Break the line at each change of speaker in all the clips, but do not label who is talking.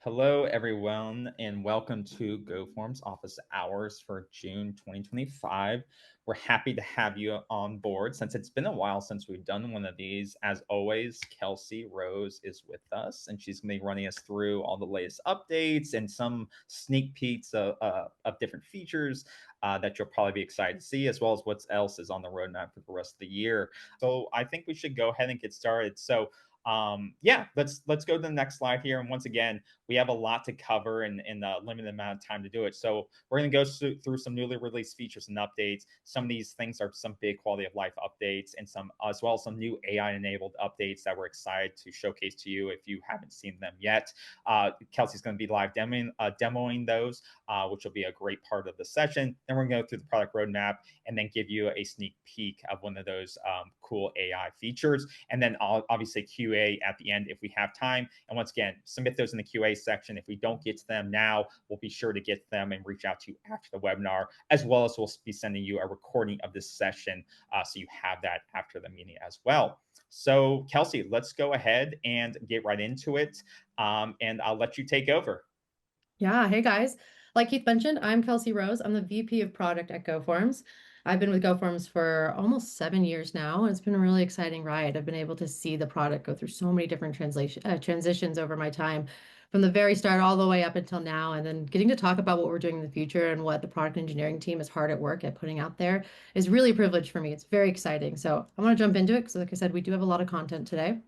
Hello, everyone, and welcome to GoFormz office hours for June 2025. We're happy to have you on board since it's been a while since we've done one of these. As always, Kelsey Rose is with us, and she's going to be running us through all the latest updates and some sneak peeks of different features that you'll probably be excited to see, as well as what else is on the roadmap for the rest of the year. So I think we should go ahead and get started. So let's go to the next slide here. And once again, we have a lot to cover in a limited amount of time to do it. So we're going to go through some newly released features and updates. Some of these things are some big quality of life updates, and some as well as some new AI enabled updates that we're excited to showcase to you if you haven't seen them yet. Kelsey's going to be live demoing those, which will be a great part of the session. Then we're going to go through the product roadmap and then give you a sneak peek of one of those cool AI features. And then obviously QA at the end if we have time. And once again, submit those in the QA section. If we don't get to them now, we'll be sure to get them and reach out to you after the webinar, as well as we'll be sending you a recording of this session so you have that after the meeting as well. So Kelsey, let's go ahead and get right into it. And I'll let you take over.
Yeah, hey guys. Like Keith mentioned, I'm Kelsey Rose. I'm the VP of Product at GoFormz. I've been with GoFormz for almost 7 years now, and it's been a really exciting ride. I've been able to see the product go through so many different transitions over my time, from the very start all the way up until now, and then getting to talk about what we're doing in the future and what the product engineering team is hard at work at putting out there is really a privilege for me. It's very exciting. So I want to jump into it because, like I said, we do have a lot of content today.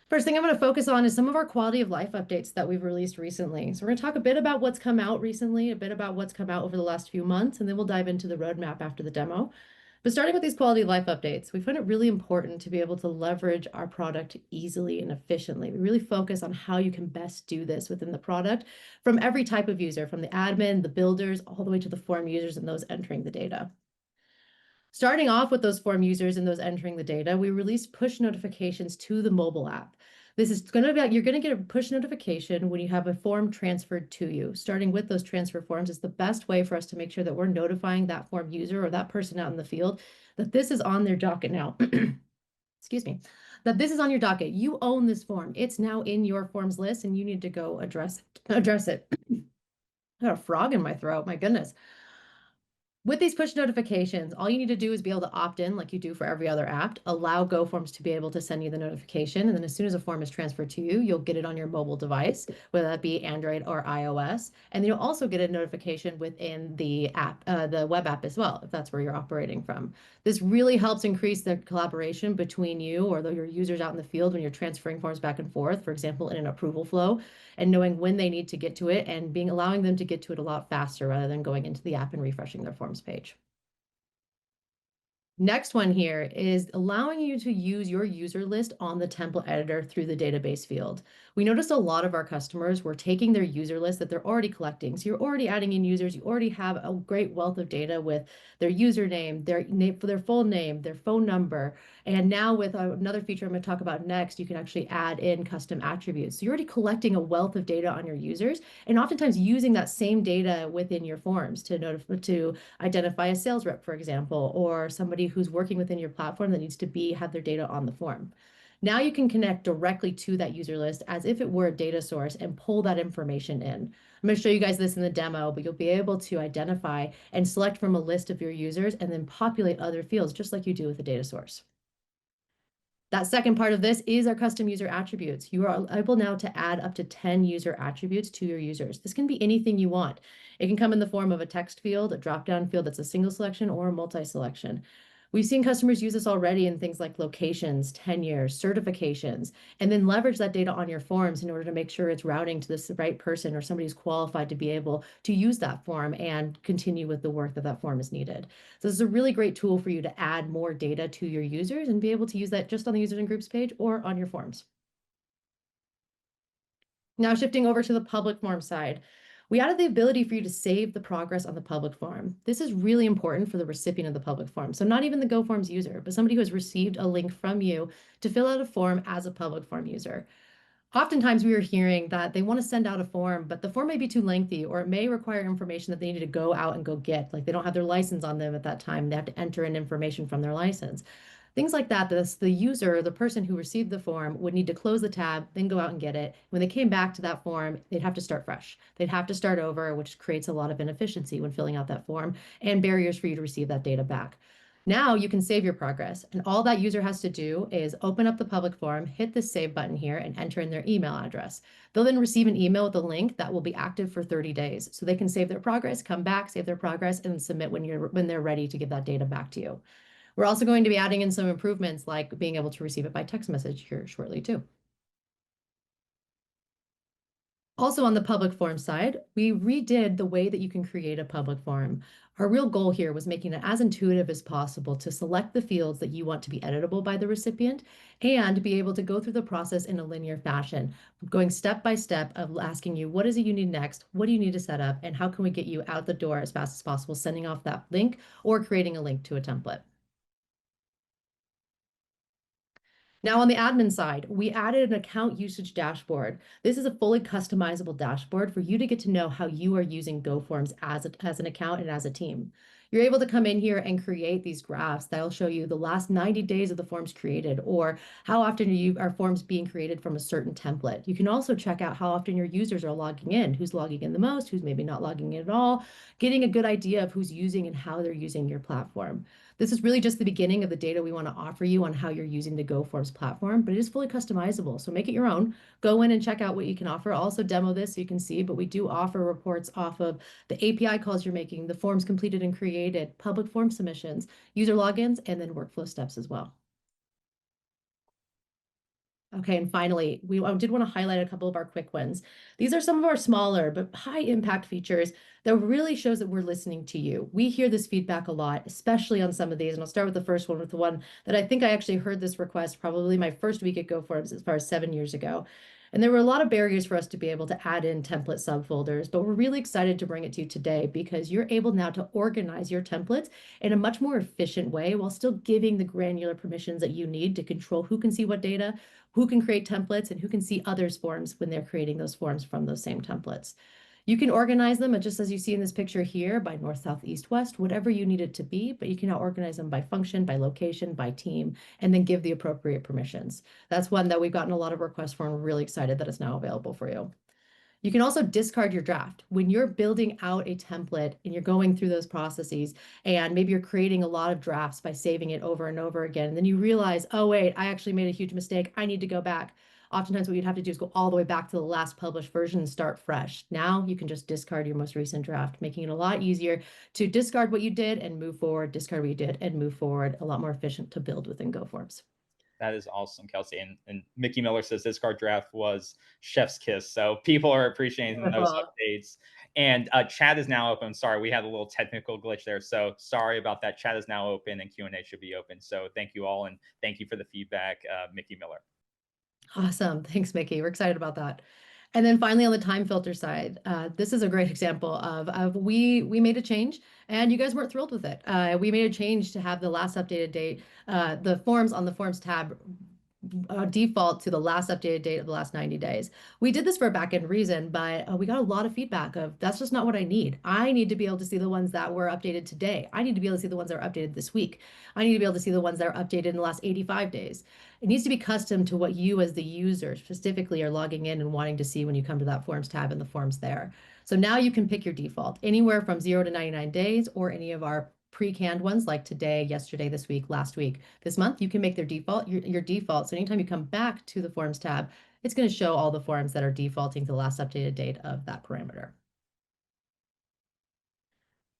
First thing I'm going to focus on is some of our quality of life updates that we've released recently. So we're going to talk a bit about what's come out recently, a bit about what's come out over the last few months, and then we'll dive into the roadmap after the demo. But starting with these quality of life updates, we find it really important to be able to leverage our product easily and efficiently. We really focus on how you can best do this within the product from every type of user, from the admin, the builders, all the way to the form users and those entering the data. Starting off with those form users and those entering the data, we released push notifications to the mobile app. This is going to be, you're going to get a push notification when you have a form transferred to you. Starting with those transfer forms is the best way for us to make sure that we're notifying that form user or that person out in the field that this is on their docket now. Excuse me, that this is on your docket. You own this form. It's now in your forms list and you need to go address it. I got a frog in my throat. My goodness. With these push notifications, all you need to do is be able to opt in like you do for every other app, allow GoFormz to be able to send you the notification. And then as soon as a form is transferred to you, you'll get it on your mobile device, whether that be Android or iOS. And then you'll also get a notification within the app, the web app as well, if that's where you're operating from. This really helps increase the collaboration between you or your users out in the field when you're transferring forms back and forth, for example, in an approval flow, and knowing when they need to get to it and allowing them to get to it a lot faster rather than going into the app and refreshing their forms page. Next one here is allowing you to use your user list on the template editor through the database field. We noticed a lot of our customers were taking their user list that they're already collecting. So you're already adding in users, you already have a great wealth of data with their username, their name, their full name, their phone number. And now with another feature I'm going to talk about next, you can actually add in custom attributes. So you're already collecting a wealth of data on your users and oftentimes using that same data within your forms to identify a sales rep, for example, or somebody who's working within your platform that needs to have their data on the form. Now you can connect directly to that user list as if it were a data source and pull that information in. I'm going to show you guys this in the demo, but you'll be able to identify and select from a list of your users and then populate other fields just like you do with a data source. That second part of this is our custom user attributes. You are able now to add up to 10 user attributes to your users. This can be anything you want. It can come in the form of a text field, a drop-down field that's a single selection or a multi-selection. We've seen customers use this already in things like locations, tenures, certifications, and then leverage that data on your forms in order to make sure it's routing to the right person or somebody who's qualified to be able to use that form and continue with the work that form is needed. So this is a really great tool for you to add more data to your users and be able to use that just on the users and groups page or on your forms. Now shifting over to the public form side. We added the ability for you to save the progress on the public form. This is really important for the recipient of the public form. So not even the GoFormz user, but somebody who has received a link from you to fill out a form as a public form user. Oftentimes we are hearing that they want to send out a form, but the form may be too lengthy or it may require information that they need to go out and go get. Like they don't have their license on them at that time. They have to enter in information from their license. Things like that. The user, the person who received the form, would need to close the tab, then go out and get it. When they came back to that form, they'd have to start fresh. They'd have to start over, which creates a lot of inefficiency when filling out that form and barriers for you to receive that data back. Now you can save your progress, and all that user has to do is open up the public form, hit the save button here, and enter in their email address. They'll then receive an email with a link that will be active for 30 days. So they can save their progress, come back, save their progress, and submit when they're ready to give that data back to you. We're also going to be adding in some improvements like being able to receive it by text message here shortly too. Also on the public form side, we redid the way that you can create a public form. Our real goal here was making it as intuitive as possible to select the fields that you want to be editable by the recipient and be able to go through the process in a linear fashion, going step by step of asking you, what is it you need next? What do you need to set up? And how can we get you out the door as fast as possible, sending off that link or creating a link to a template? Now on the admin side, we added an account usage dashboard. This is a fully customizable dashboard for you to get to know how you are using GoForms as an account and as a team. You're able to come in here and create these graphs that'll show you the last 90 days of the forms created or how often are forms being created from a certain template. You can also check out how often your users are logging in, who's logging in the most, who's maybe not logging in at all, getting a good idea of who's using and how they're using your platform. This is really just the beginning of the data we want to offer you on how you're using the GoForms platform, but it is fully customizable. So make it your own. Go in and check out what you can offer. I'll also demo this so you can see, but we do offer reports off of the API calls you're making, the forms completed and created, public form submissions, user logins, and then workflow steps as well. Okay, and finally, I did want to highlight a couple of our quick wins. These are some of our smaller but high impact features that really shows that we're listening to you. We hear this feedback a lot, especially on some of these. And I'll start with the first one, with the one that I think I actually heard this request probably my first week at GoForms as far as 7 years ago. And there were a lot of barriers for us to be able to add in template subfolders, but we're really excited to bring it to you today because you're able now to organize your templates in a much more efficient way while still giving the granular permissions that you need to control who can see what data, who can create templates, and who can see others' forms when they're creating those forms from those same templates. You can organize them just as you see in this picture here by north, south, east, west, whatever you need it to be, but you can now organize them by function, by location, by team, and then give the appropriate permissions. That's one that we've gotten a lot of requests for, and we're really excited that it's now available for you. You can also discard your draft. When you're building out a template and you're going through those processes, and maybe you're creating a lot of drafts by saving it over and over again, and then you realize, oh, wait, I actually made a huge mistake. I need to go back. Oftentimes, what you'd have to do is go all the way back to the last published version and start fresh. Now you can just discard your most recent draft, making it a lot easier to discard what you did and move forward, discard what you did and move forward, a lot more efficient to build within GoForms.
That is awesome, Kelsey. And Mickey Miller says this card draft was chef's kiss. So people are appreciating those
Wonderful.
updates. And chat is now open. Sorry, we had a little technical glitch there. So sorry about that. Chat is now open and Q&A should be open. So thank you all. And thank you for the feedback, Mickey Miller.
Awesome. Thanks, Mickey. We're excited about that. And then finally, on the time filter side, this is a great example of we made a change and you guys weren't thrilled with it. We made a change to have the last updated date, the forms on the forms tab default to the last updated date of the last 90 days. We did this for a back end reason, but we got a lot of feedback of that's just not what I need. I need to be able to see the ones that were updated today. I need to be able to see the ones that are updated this week. I need to be able to see the ones that are updated in the last 85 days. It needs to be custom to what you as the user specifically are logging in and wanting to see when you come to that forms tab and the forms there. So now you can pick your default anywhere from 0 to 99 days or any of our pre-canned ones like today, yesterday, this week, last week, this month. You can make their default your default. So anytime you come back to the forms tab, it's going to show all the forms that are defaulting to the last updated date of that parameter.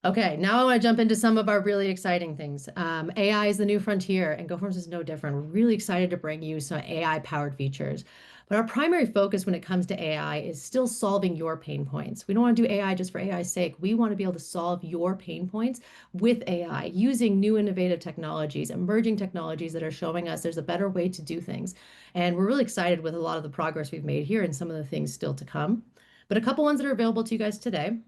Okay, now I want to jump into some of our really exciting things. AI is the new frontier, and GoForms is no different. We're really excited to bring you some AI-powered features. But our primary focus when it comes to AI is still solving your pain points. We don't want to do AI just for AI's sake. We want to be able to solve your pain points with AI, using new innovative technologies, emerging technologies that are showing us there's a better way to do things. And we're really excited with a lot of the progress we've made here and some of the things still to come. But a couple ones that are available to you guys today.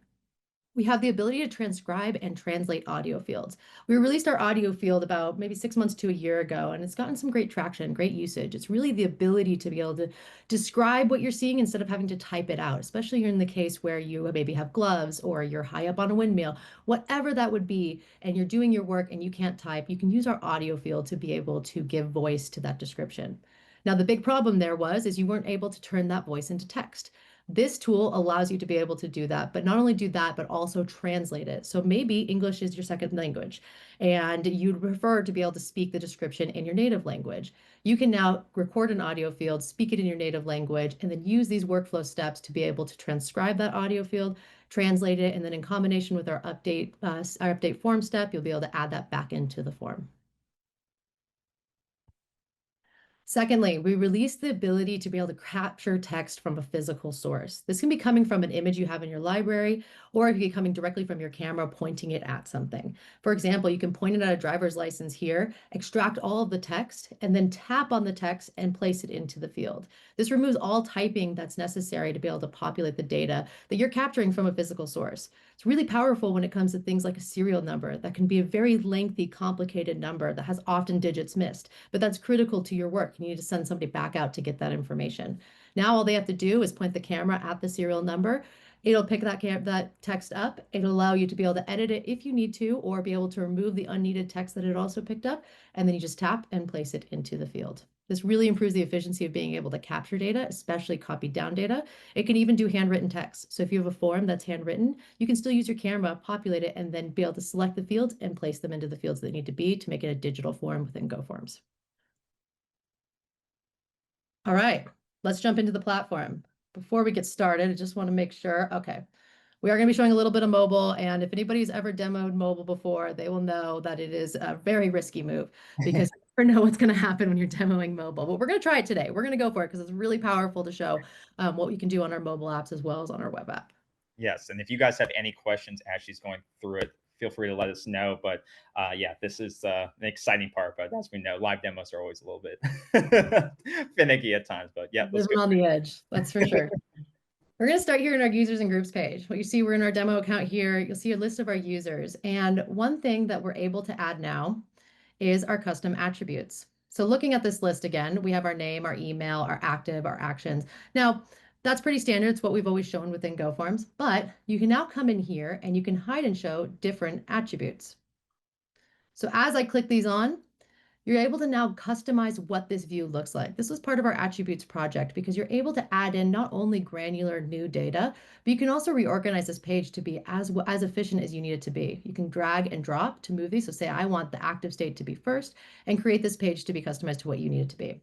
We have the ability to transcribe and translate audio fields. We released our audio field about maybe 6 months to a year ago, and it's gotten some great traction, great usage. It's really the ability to be able to describe what you're seeing instead of having to type it out, especially in the case where you maybe have gloves or you're high up on a windmill, whatever that would be, and you're doing your work and you can't type, you can use our audio field to be able to give voice to that description. Now, the big problem there is you weren't able to turn that voice into text. This tool allows you to be able to do that, but not only do that, but also translate it. So maybe English is your second language and you'd prefer to be able to speak the description in your native language. You can now record an audio field, speak it in your native language, and then use these workflow steps to be able to transcribe that audio field, translate it, and then in combination with our update form step, you'll be able to add that back into the form. Secondly, we released the ability to be able to capture text from a physical source. This can be coming from an image you have in your library, or it can be coming directly from your camera pointing it at something. For example, you can point it at a driver's license here, extract all of the text, and then tap on the text and place it into the field. This removes all typing that's necessary to be able to populate the data that you're capturing from a physical source. It's really powerful when it comes to things like a serial number that can be a very lengthy, complicated number that has often digits missed, but that's critical to your work. You need to send somebody back out to get that information. Now all they have to do is point the camera at the serial number. It'll pick that text up. It'll allow you to be able to edit it if you need to, or be able to remove the unneeded text that it also picked up, and then you just tap and place it into the field. This really improves the efficiency of being able to capture data, especially copy down data. It can even do handwritten text. So if you have a form that's handwritten, you can still use your camera, populate it, and then be able to select the fields and place them into the fields that need to be to make it a digital form within GoFormz. All right, let's jump into the platform. Before we get started, I just want to make sure, okay, we are going to be showing a little bit of mobile, and if anybody's ever demoed mobile before, they will know that it is a very risky move because you never know what's going to happen when you're demoing mobile. But we're going to try it today. We're going to go for it because it's really powerful to show what we can do on our mobile apps as well as on our web app.
Yes, and if you guys have any questions as she's going through it, feel free to let us know. But yeah, this is an exciting part. But as we know, live demos are always a little bit finicky at times. But yeah, let's go.
Living on the edge, that's for sure. We're going to start here in our users and groups page. What you see, we're in our demo account here. You'll see a list of our users. And one thing that we're able to add now is our custom attributes. So looking at this list again, we have our name, our email, our active, our actions. Now, that's pretty standard. It's what we've always shown within GoFormz, but you can now come in here and you can hide and show different attributes. So as I click these on, you're able to now customize what this view looks like. This was part of our attributes project because you're able to add in not only granular new data, but you can also reorganize this page to be as efficient as you need it to be. You can drag and drop to move these. So say I want the active state to be first and create this page to be customized to what you need it to be.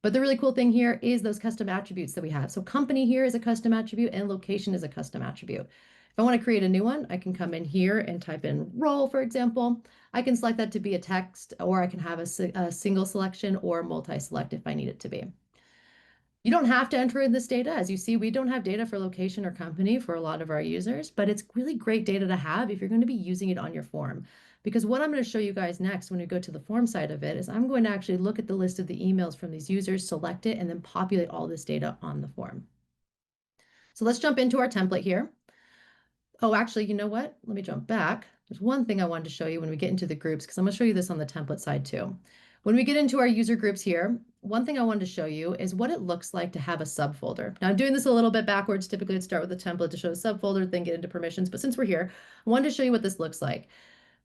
But the really cool thing here is those custom attributes that we have. So company here is a custom attribute and location is a custom attribute. If I want to create a new one, I can come in here and type in role, for example. I can select that to be a text, or I can have a single selection or multi-select if I need it to be. You don't have to enter in this data. As you see, we don't have data for location or company for a lot of our users, but it's really great data to have if you're going to be using it on your form. Because what I'm going to show you guys next when we go to the form side of it is I'm going to actually look at the list of the emails from these users, select it, and then populate all this data on the form. So let's jump into our template here. Oh, actually, you know what? Let me jump back. There's one thing I wanted to show you when we get into the groups, because I'm going to show you this on the template side too. When we get into our user groups here, one thing I wanted to show you is what it looks like to have a subfolder. Now, I'm doing this a little bit backwards. Typically, I'd start with a template to show a subfolder, then get into permissions. But since we're here, I wanted to show you what this looks like.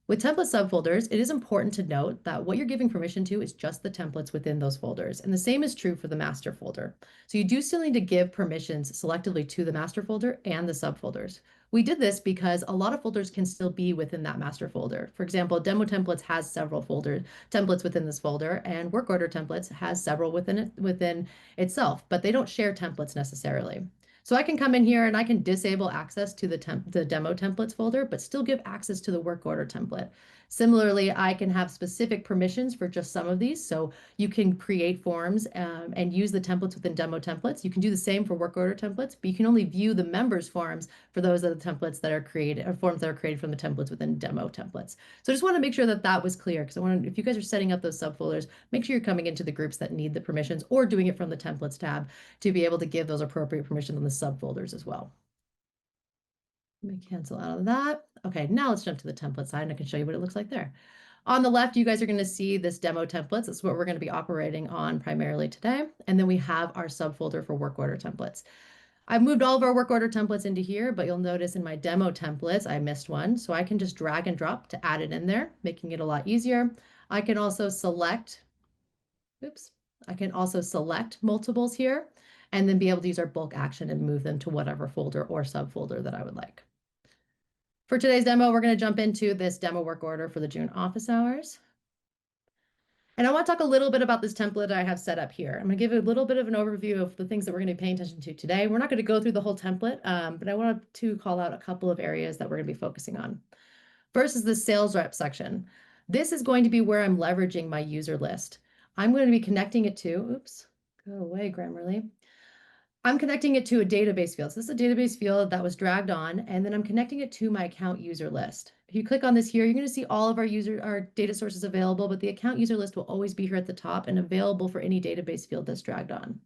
With template subfolders, it is important to note that what you're giving permission to is just the templates within those folders. And the same is true for the master folder. So you do still need to give permissions selectively to the master folder and the subfolders. We did this because a lot of folders can still be within that master folder. For example, demo templates has several templates within this folder, and work order templates has several within itself, but they don't share templates necessarily. So I can come in here and I can disable access to the demo templates folder, but still give access to the work order template. Similarly, I can have specific permissions for just some of these. So you can create forms and use the templates within demo templates. You can do the same for work order templates, but you can only view the members forms for those of the templates that are created, or forms that are created from the templates within demo templates. So I just want to make sure that that was clear, because I want to, if you guys are setting up those subfolders, make sure you're coming into the groups that need the permissions or doing it from the templates tab to be able to give those appropriate permissions on the subfolders as well. Let me cancel out of that. Okay, now let's jump to the template side and I can show you what it looks like there. On the left, you guys are going to see this demo templates. That's what we're going to be operating on primarily today. And then we have our subfolder for work order templates. I've moved all of our work order templates into here, but you'll notice in my demo templates, I missed one. So I can just drag and drop to add it in there, making it a lot easier. I can also select, oops, I can also select multiples here and then be able to use our bulk action and move them to whatever folder or subfolder that I would like. For today's demo, we're going to jump into this demo work order for the June office hours. And I want to talk a little bit about this template I have set up here. I'm going to give a little bit of an overview of the things that we're going to be paying attention to today. We're not going to go through the whole template, but I wanted to call out a couple of areas that we're going to be focusing on. First is the sales rep section. This is going to be where I'm leveraging my user list. I'm going to be connecting it to, oops, go away, Grammarly. I'm connecting it to a database field. So this is a database field that was dragged on, and then I'm connecting it to my account user list. If you click on this here, you're going to see all of our data sources available, but the account user list will always be here at the top and available for any database field that's dragged on.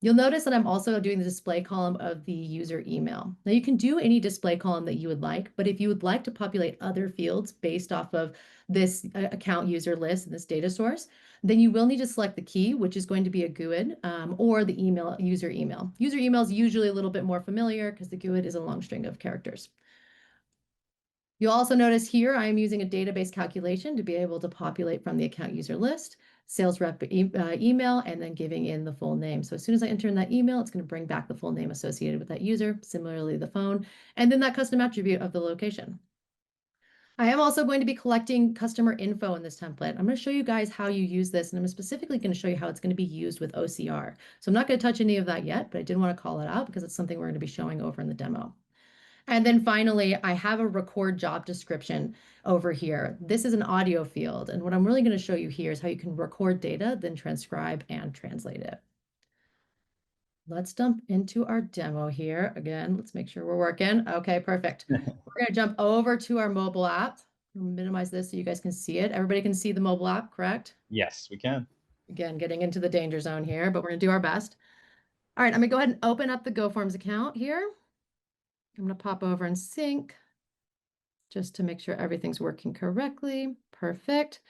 You'll notice that I'm also doing the display column of the user email. Now you can do any display column that you would like, but if you would like to populate other fields based off of this account user list and this data source, then you will need to select the key, which is going to be a GUID or the email, user email. User email is usually a little bit more familiar because the GUID is a long string of characters. You'll also notice here I am using a database calculation to be able to populate from the account user list, sales rep email, and then giving in the full name. So as soon as I enter in that email, it's going to bring back the full name associated with that user, similarly the phone, and then that custom attribute of the location. I am also going to be collecting customer info in this template. I'm going to show you guys how you use this, and I'm specifically going to show you how it's going to be used with OCR. So I'm not going to touch any of that yet, but I did want to call it out because it's something we're going to be showing over in the demo. And then finally, I have a record job description over here. This is an audio field. And what I'm really going to show you here is how you can record data, then transcribe and translate it. Let's jump into our demo here. Again, let's make sure we're working. Okay, perfect. We're going to jump over to our mobile app. I'll minimize this so you guys can see it. Everybody can see the mobile app, correct?
Yes, we can.
Again, getting into the danger zone here, but we're going to do our best. All right, I'm going to go ahead and open up the GoFormz account here. I'm going to pop over and sync just to make sure everything's working correctly. Perfect.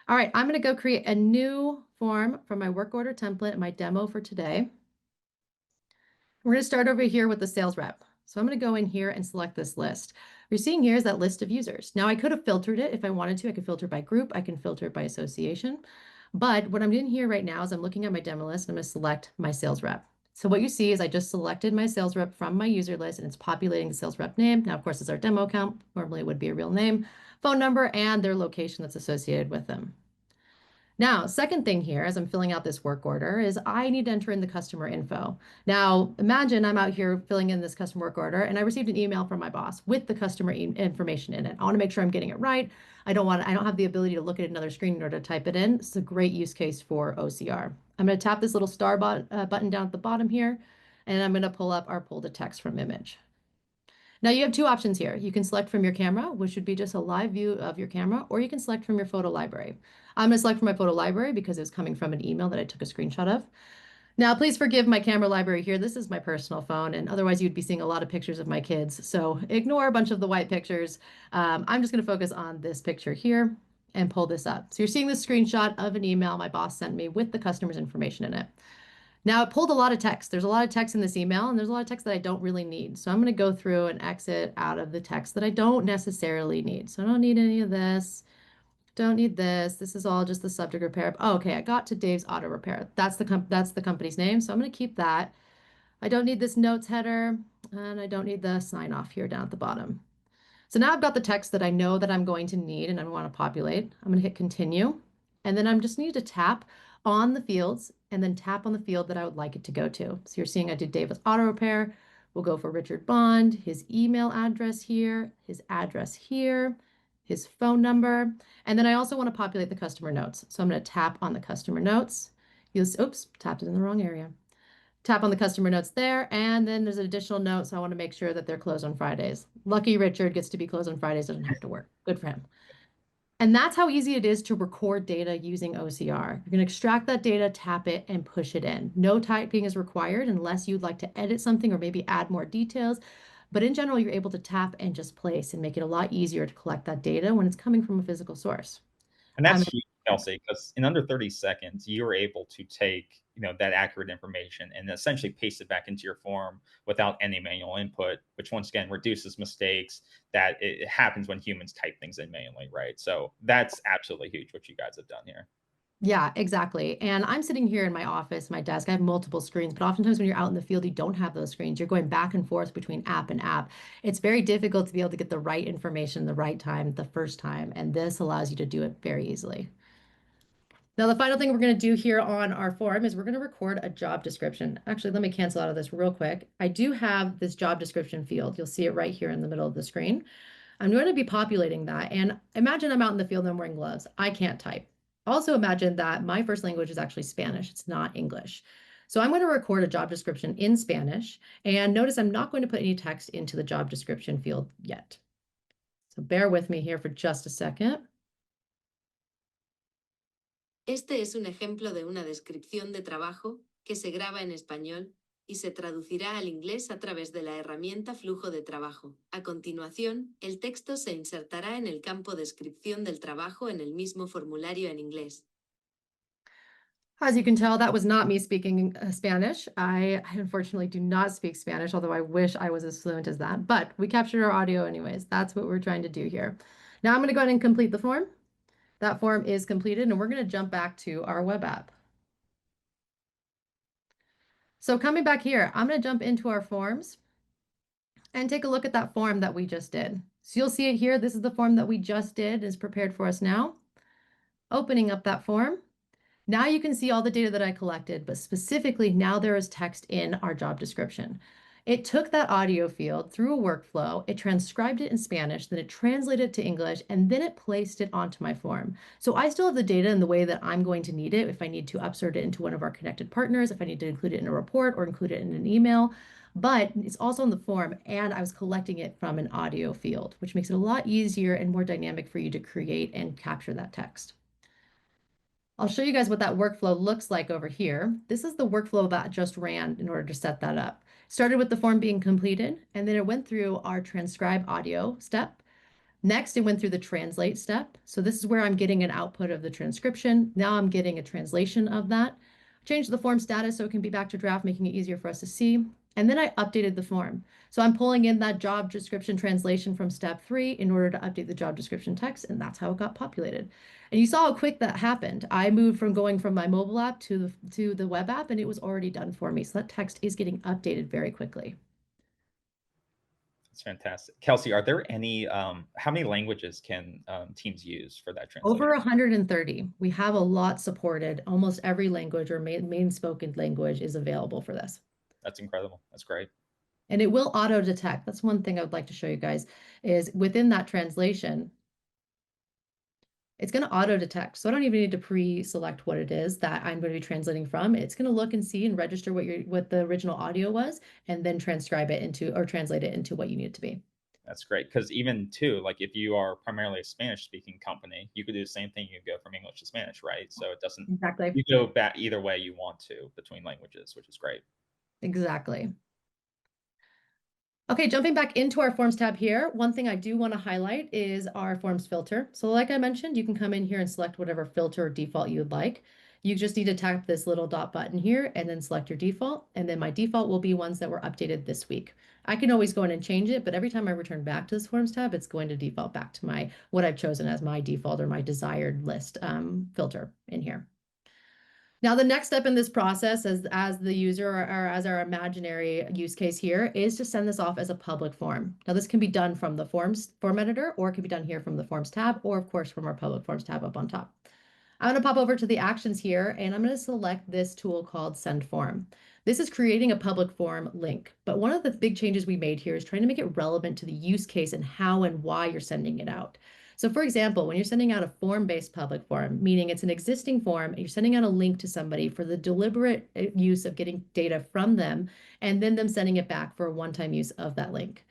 All right, I'm going to go create a new form for my work order template, my demo for today. We're going to start over here with the sales rep. So I'm going to go in here and select this list. What you're seeing here is that list of users. Now I could have filtered it if I wanted to. I could filter by group. I can filter it by association. But what I'm doing here right now is I'm looking at my demo list and I'm going to select my sales rep. So what you see is I just selected my sales rep from my user list and it's populating the sales rep name. Now, of course, it's our demo account. Normally it would be a real name, phone number, and their location that's associated with them. Now, second thing here, as I'm filling out this work order, is I need to enter in the customer info. Now, imagine I'm out here filling in this customer work order and I received an email from my boss with the customer information in it. I want to make sure I'm getting it right. I don't have the ability to look at another screen in order to type it in. It's a great use case for OCR. I'm going to tap this little star button down at the bottom here, and I'm going to pull up our pull to text from image. Now you have two options here. You can select from your camera, which would be just a live view of your camera, or you can select from your photo library. I'm going to select from my photo library because it's coming from an email that I took a screenshot of. Now, please forgive my camera library here. This is my personal phone, and otherwise you'd be seeing a lot of pictures of my kids. So ignore a bunch of the white pictures. I'm just going to focus on this picture here and pull this up. So you're seeing this screenshot of an email my boss sent me with the customer's information in it. Now it pulled a lot of text. There's a lot of text in this email, and there's a lot of text that I don't really need. So I'm going to go through and exit out of the text that I don't necessarily need. So I don't need any of this. Don't need this. This is all just the subject repair. Oh, okay, I got to Dave's Auto Repair. That's the company's name. So I'm going to keep that. I don't need this notes header, and I don't need the sign off here down at the bottom. So now I've got the text that I know that I'm going to need and I want to populate. I'm going to hit continue. And then I'm just need to tap on the fields and then tap on the field that I would like it to go to. So you're seeing I did Davis Auto Repair. We'll go for Richard Bond, his email address here, his address here, his phone number. And then I also want to populate the customer notes. So I'm going to tap on the customer notes. Oops, tapped it in the wrong area. Tap on the customer notes there, and then there's an additional note, so I want to make sure that they're closed on Fridays. Lucky Richard gets to be closed on Fridays, doesn't have to work. Good for him. And that's how easy it is to record data using OCR. You're going to extract that data, tap it, and push it in. No typing is required unless you'd like to edit something or maybe add more details. But in general, you're able to tap and just place and make it a lot easier to collect that data when it's coming from a physical source.
And
Um,
that's huge, Kelsey, because in under 30 seconds, you're able to take, that accurate information and essentially paste it back into your form without any manual input, which once again reduces mistakes that it happens when humans type things in manually, right? So that's absolutely huge what you guys have done here.
Yeah, exactly. And I'm sitting here in my office, my desk. I have multiple screens, but oftentimes when you're out in the field, you don't have those screens. You're going back and forth between app and app. It's very difficult to be able to get the right information the right time, the first time. And this allows you to do it very easily. Now, the final thing we're going to do here on our form is we're going to record a job description. Actually, let me cancel out of this real quick. I do have this job description field. You'll see it right here in the middle of the screen. I'm going to be populating that. And imagine I'm out in the field and I'm wearing gloves. I can't type. Also imagine that my first language is actually Spanish. It's not English. So I'm going to record a job description in Spanish. And notice I'm not going to put any text into the job description field yet. So bear with me here for just a second.
Este es un ejemplo de una descripción de trabajo que se graba en español y se traducirá al inglés a través de la herramienta Flujo de Trabajo. A continuación, el texto se insertará en el campo Descripción del trabajo en el mismo formulario en inglés.
As you can tell, that was not me speaking Spanish. I unfortunately do not speak Spanish, although I wish I was as fluent as that. But we captured our audio anyways. That's what we're trying to do here. Now I'm going to go ahead and complete the form. That form is completed, and we're going to jump back to our web app. So coming back here, I'm going to jump into our forms and take a look at that form that we just did. So you'll see it here. This is the form that we just did, is prepared for us now. Opening up that form. Now you can see all the data that I collected, but specifically now there is text in our job description. It took that audio field through a workflow, it transcribed it in Spanish, then it translated it to English, and then it placed it onto my form. So I still have the data in the way that I'm going to need it if I need to upsert it into one of our connected partners, if I need to include it in a report or include it in an email, but it's also in the form, and I was collecting it from an audio field, which makes it a lot easier and more dynamic for you to create and capture that text. I'll show you guys what that workflow looks like over here. This is the workflow that just ran in order to set that up. Started with the form being completed, and then it went through our transcribe audio step. Next, it went through the translate step. So this is where I'm getting an output of the transcription. Now I'm getting a translation of that. Changed the form status so it can be back to draft, making it easier for us to see. And then I updated the form. So I'm pulling in that job description translation from step 3 in order to update the job description text, and that's how it got populated. And you saw how quick that happened. I moved from going from my mobile app to the web app, and it was already done for me. So that text is getting updated very quickly.
That's fantastic. Kelsey, are there any, how many languages can teams use for that translation?
Over 130. We have a lot supported. Almost every language or main spoken language is available for this.
That's incredible. That's great.
And it will auto detect. That's one thing I would like to show you guys is within that translation, it's going to auto detect. So I don't even need to pre-select what it is that I'm going to be translating from. It's going to look and see and register what the original audio was, and then transcribe it into or translate it into what you need it to be.
That's great. Because even too, like if you are primarily a Spanish speaking company, you could do the same thing. You go from English to Spanish, right? So it doesn't,
Exactly.
you go back either way you want to between languages, which is great.
Exactly. Okay, jumping back into our Forms tab here, one thing I do want to highlight is our Forms filter. So like I mentioned, you can come in here and select whatever filter or default you would like. You just need to tap this little dot button here and then select your default. And then my default will be ones that were updated this week. I can always go in and change it, but every time I return back to this Forms tab, it's going to default back to what I've chosen as my default or my desired list filter in here. Now, the next step in this process as the user or as our imaginary use case here is to send this off as a public form. Now, this can be done from the form editor, or it can be done here from the Forms tab, or of course from our public Forms tab up on top. I'm going to pop over to the actions here, and I'm going to select this tool called Send Form. This is creating a public form link, but one of the big changes we made here is trying to make it relevant to the use case and how and why you're sending it out. So for example, when you're sending out a form-based public form, meaning it's an existing form, and you're sending out a link to somebody for the deliberate use of getting data from them, and then them sending it back for a one-time use of that link.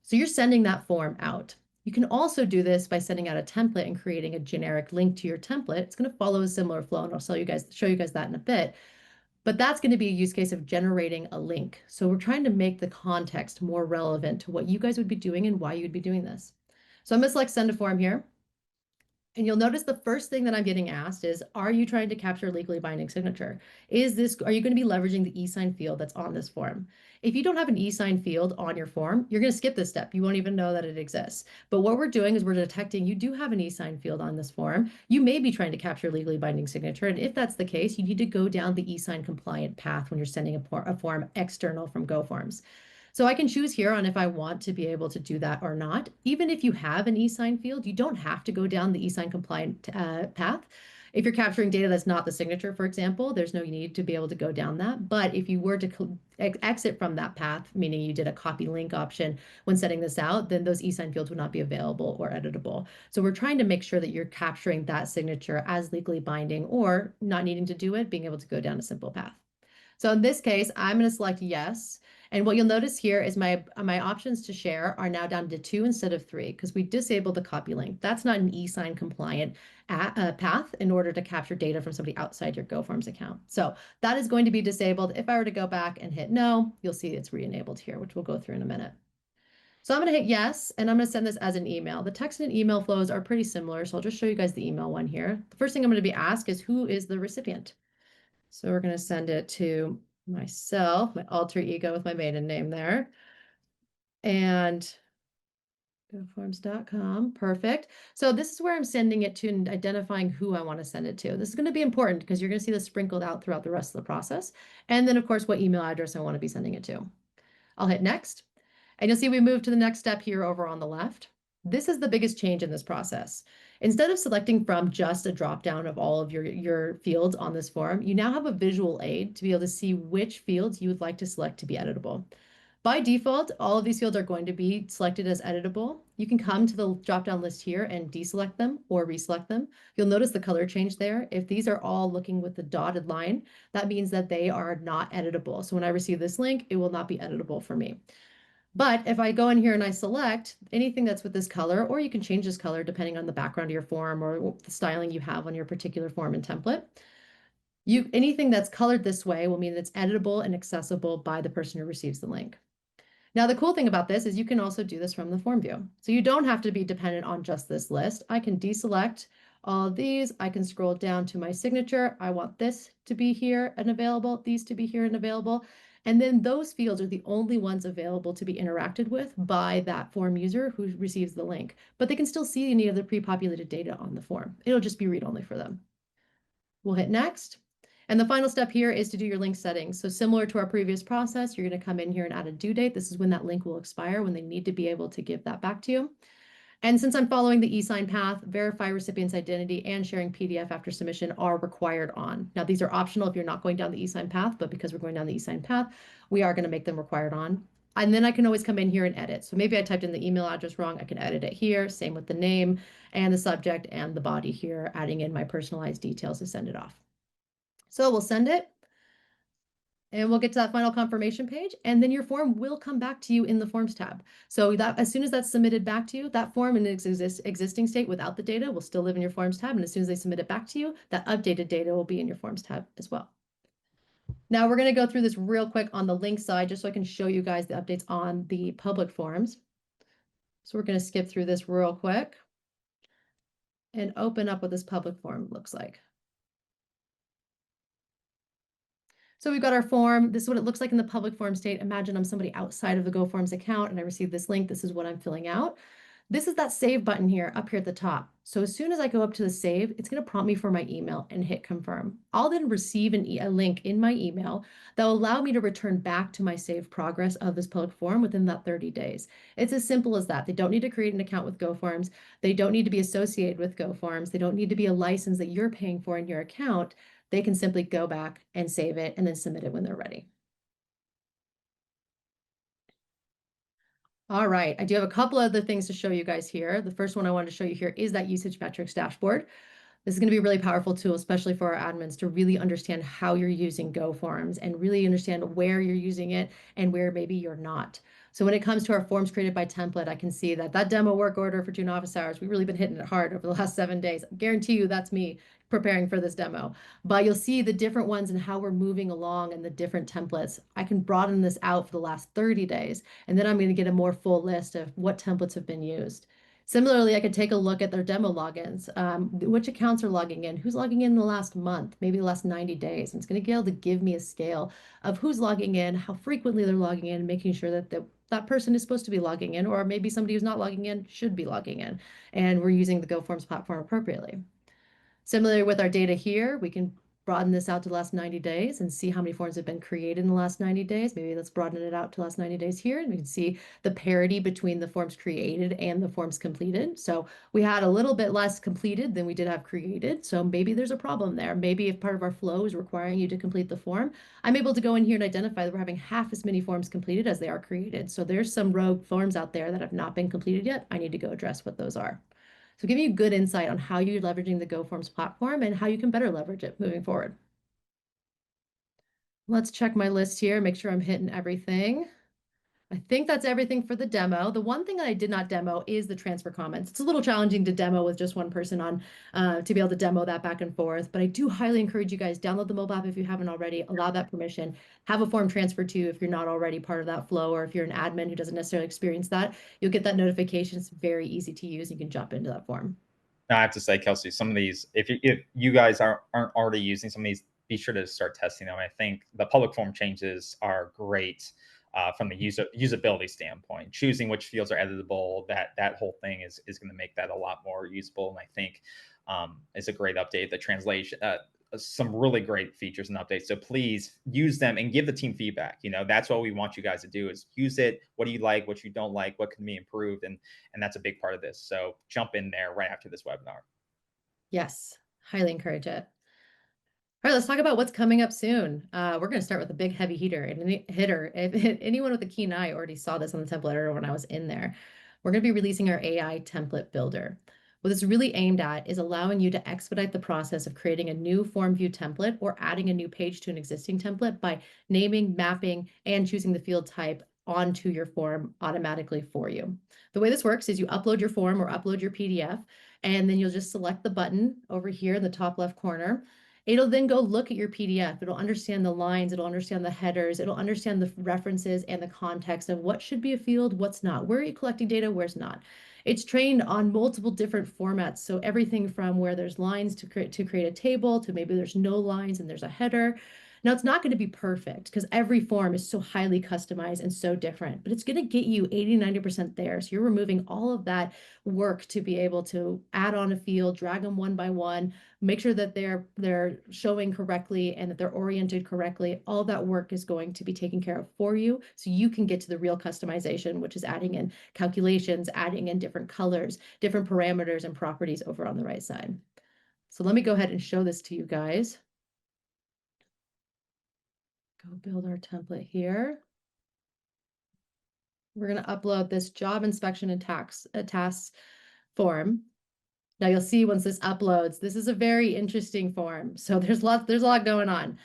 So you're sending that form out. You can also do this by sending out a template and creating a generic link to your template. It's going to follow a similar flow, and I'll show you guys that in a bit. But that's going to be a use case of generating a link. So we're trying to make the context more relevant to what you guys would be doing and why you'd be doing this. So I'm going to select send a form here. And you'll notice the first thing that I'm getting asked is, are you trying to capture a legally binding signature? Are you going to be leveraging the e-sign field that's on this form? If you don't have an e-sign field on your form, you're going to skip this step. You won't even know that it exists. But what we're doing is we're detecting you do have an e-sign field on this form. You may be trying to capture a legally binding signature. And if that's the case, you need to go down the e-sign compliant path when you're sending a form external from GoFormz. So I can choose here on if I want to be able to do that or not. Even if you have an e-sign field, you don't have to go down the e-sign compliant path. If you're capturing data that's not the signature, for example, there's no need to be able to go down that. But if you were to exit from that path, meaning you did a copy link option when setting this out, then those e-sign fields would not be available or editable. So we're trying to make sure that you're capturing that signature as legally binding, or not needing to do it, being able to go down a simple path. So in this case, I'm going to select yes. And what you'll notice here is my options to share are now down to 2 instead of 3 because we disabled the copy link. That's not an e-sign compliant path in order to capture data from somebody outside your GoFormz account. So that is going to be disabled. If I were to go back and hit no, you'll see it's re-enabled here, which we'll go through in a minute. So I'm going to hit yes, and I'm going to send this as an email. The text and email flows are pretty similar, so I'll just show you guys the email one here. The first thing I'm going to be asked is who is the recipient? So we're going to send it to myself, my alter ego with my maiden name there. And GoFormz.com, perfect. So this is where I'm sending it to and identifying who I want to send it to. This is going to be important because you're going to see this sprinkled out throughout the rest of the process. And then, of course, what email address I want to be sending it to. I'll hit next. And you'll see we move to the next step here over on the left. This is the biggest change in this process. Instead of selecting from just a drop-down of all of your fields on this form, you now have a visual aid to be able to see which fields you would like to select to be editable. By default, all of these fields are going to be selected as editable. You can come to the drop-down list here and deselect them or reselect them. You'll notice the color change there. If these are all looking with the dotted line, that means that they are not editable. So when I receive this link, it will not be editable for me. But if I go in here and I select anything that's with this color, or you can change this color depending on the background of your form or the styling you have on your particular form and template, anything that's colored this way will mean that it's editable and accessible by the person who receives the link. Now, the cool thing about this is you can also do this from the form view. So you don't have to be dependent on just this list. I can deselect all of these. I can scroll down to my signature. I want this to be here and available, these to be here and available. And then those fields are the only ones available to be interacted with by that form user who receives the link. But they can still see any of the pre-populated data on the form. It'll just be read-only for them. We'll hit next. And the final step here is to do your link settings. So similar to our previous process, you're going to come in here and add a due date. This is when that link will expire, when they need to be able to give that back to you. And since I'm following the e-sign path, verify recipient's identity and sharing PDF after submission are required on. Now, these are optional if you're not going down the e-sign path, but because we're going down the e-sign path, we are going to make them required on. And then I can always come in here and edit. So maybe I typed in the email address wrong. I can edit it here. Same with the name and the subject and the body here, adding in my personalized details to send it off. So we'll send it. And we'll get to that final confirmation page, and then your form will come back to you in the Forms tab. So that as soon as that's submitted back to you, that form in its existing state without the data will still live in your Forms tab, and as soon as they submit it back to you, that updated data will be in your Forms tab as well. Now we're going to go through this real quick on the link side, just so I can show you guys the updates on the public forms. So we're going to skip through this real quick and open up what this public form looks like. So we've got our form. This is what it looks like in the public form state. Imagine I'm somebody outside of the GoFormz account and I receive this link. This is what I'm filling out. This is that save button here up here at the top. So as soon as I go up to the save, it's going to prompt me for my email and hit confirm. I'll then receive a link in my email that will allow me to return back to my saved progress of this public form within that 30 days. It's as simple as that. They don't need to create an account with GoFormz. They don't need to be associated with GoFormz. They don't need to be a license that you're paying for in your account. They can simply go back and save it and then submit it when they're ready. All right, I do have a couple other things to show you guys here. The first one I wanted to show you here is that usage metrics dashboard. This is going to be a really powerful tool, especially for our admins, to really understand how you're using GoFormz and really understand where you're using it and where maybe you're not. So when it comes to our forms created by template, I can see that demo work order for June office hours, we've really been hitting it hard over the last 7 days. I guarantee you that's me preparing for this demo, but you'll see the different ones and how we're moving along and the different templates. I can broaden this out for the last 30 days, and then I'm going to get a more full list of what templates have been used. Similarly, I could take a look at their demo logins, which accounts are logging in, who's logging in the last month, maybe the last 90 days. And it's going to be able to give me a scale of who's logging in, how frequently they're logging in, making sure that that person is supposed to be logging in, or maybe somebody who's not logging in should be logging in. And we're using the GoFormz platform appropriately. Similarly with our data here, we can broaden this out to the last 90 days and see how many forms have been created in the last 90 days. Maybe let's broaden it out to the last 90 days here, and we can see the parity between the forms created and the forms completed. So we had a little bit less completed than we did have created. So maybe there's a problem there. Maybe if part of our flow is requiring you to complete the form, I'm able to go in here and identify that we're having half as many forms completed as they are created. So there's some rogue forms out there that have not been completed yet. I need to go address what those are. So give you good insight on how you're leveraging the GoFormz platform and how you can better leverage it moving forward. Let's check my list here, make sure I'm hitting everything. I think that's everything for the demo. The one thing that I did not demo is the transfer comments. It's a little challenging to demo with just one person on to be able to demo that back and forth, but I do highly encourage you guys, download the mobile app if you haven't already, allow that permission, have a form transfer to you if you're not already part of that flow, or if you're an admin who doesn't necessarily experience that, you'll get that notification. It's very easy to use. You can jump into that form.
Now, I have to say, Kelsey, some of these, if you guys aren't already using some of these, be sure to start testing them. I think the public form changes are great from the usability standpoint. Choosing which fields are editable, that whole thing is going to make that a lot more usable. And I think it's a great update. The translation, some really great features and updates. So please use them and give the team feedback. That's what we want you guys to do, is use it. What do you like? What you don't like? What can be improved? And that's a big part of this. So jump in there right after this webinar.
Yes, highly encourage it. All right, let's talk about what's coming up soon. We're going to start with a big heavy hitter. If anyone with a keen eye already saw this on the template editor when I was in there, we're going to be releasing our AI template builder. What it's really aimed at is allowing you to expedite the process of creating a new form view template or adding a new page to an existing template by naming, mapping, and choosing the field type onto your form automatically for you. The way this works is you upload your form or upload your PDF, and then you'll just select the button over here in the top left corner. It'll then go look at your PDF. It'll understand the lines, it'll understand the headers, it'll understand the references and the context of what should be a field, what's not. Where are you collecting data, where's not? It's trained on multiple different formats. So everything from where there's lines to create a table, to maybe there's no lines and there's a header. Now, it's not going to be perfect because every form is so highly customized and so different, but it's going to get you 80, 90% there. So you're removing all of that work to be able to add on a field, drag them one by one, make sure that they're showing correctly and that they're oriented correctly. All that work is going to be taken care of for you, so you can get to the real customization, which is adding in calculations, adding in different colors, different parameters and properties over on the right side. So let me go ahead and show this to you guys. Go build our template here. We're going to upload this job inspection and tasks form. Now you'll see once this uploads, this is a very interesting form. So there's a lot going on.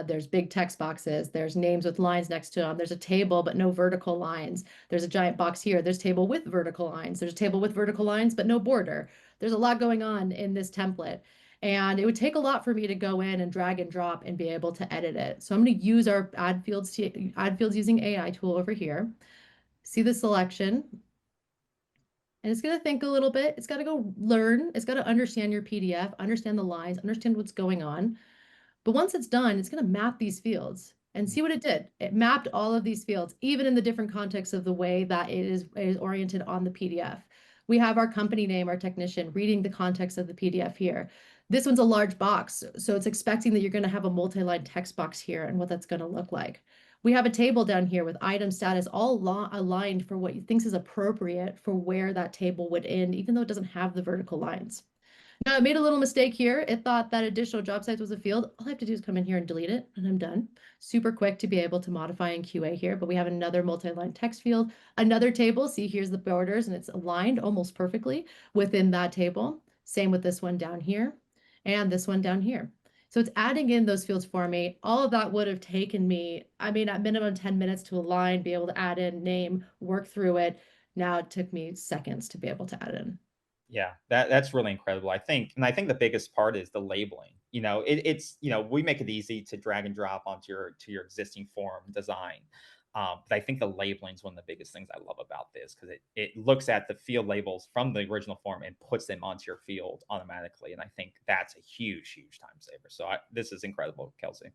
There's big text boxes. There's names with lines next to them. There's a table, but no vertical lines. There's a giant box here. There's a table with vertical lines. There's a table with vertical lines, but no border. There's a lot going on in this template. And it would take a lot for me to go in and drag and drop and be able to edit it. So I'm going to use our add fields using AI tool over here. See the selection. And it's going to think a little bit. It's got to go learn. It's got to understand your PDF, understand the lines, understand what's going on. But once it's done, it's going to map these fields and see what it did. It mapped all of these fields, even in the different contexts of the way that it is oriented on the PDF. We have our company name, our technician, reading the context of the PDF here. This one's a large box, so it's expecting that you're going to have a multi-line text box here and what that's going to look like. We have a table down here with item status all aligned for what you think is appropriate for where that table would end, even though it doesn't have the vertical lines. Now, it made a little mistake here. It thought that additional job sites was a field. All I have to do is come in here and delete it, and I'm done. Super quick to be able to modify in QA here, but we have another multi-line text field, another table. See, here's the borders, and it's aligned almost perfectly within that table. Same with this one down here, and this one down here. So it's adding in those fields for me. All of that would have taken me, I mean, at minimum 10 minutes to align, be able to add in name, work through it. Now it took me seconds to be able to add in.
Yeah, that's really incredible. I think the biggest part is the labeling. It's we make it easy to drag and drop onto your existing form design. But I think the labeling is one of the biggest things I love about this because it looks at the field labels from the original form and puts them onto your field automatically. And I think that's a huge, huge time saver. So this is incredible, Kelsey.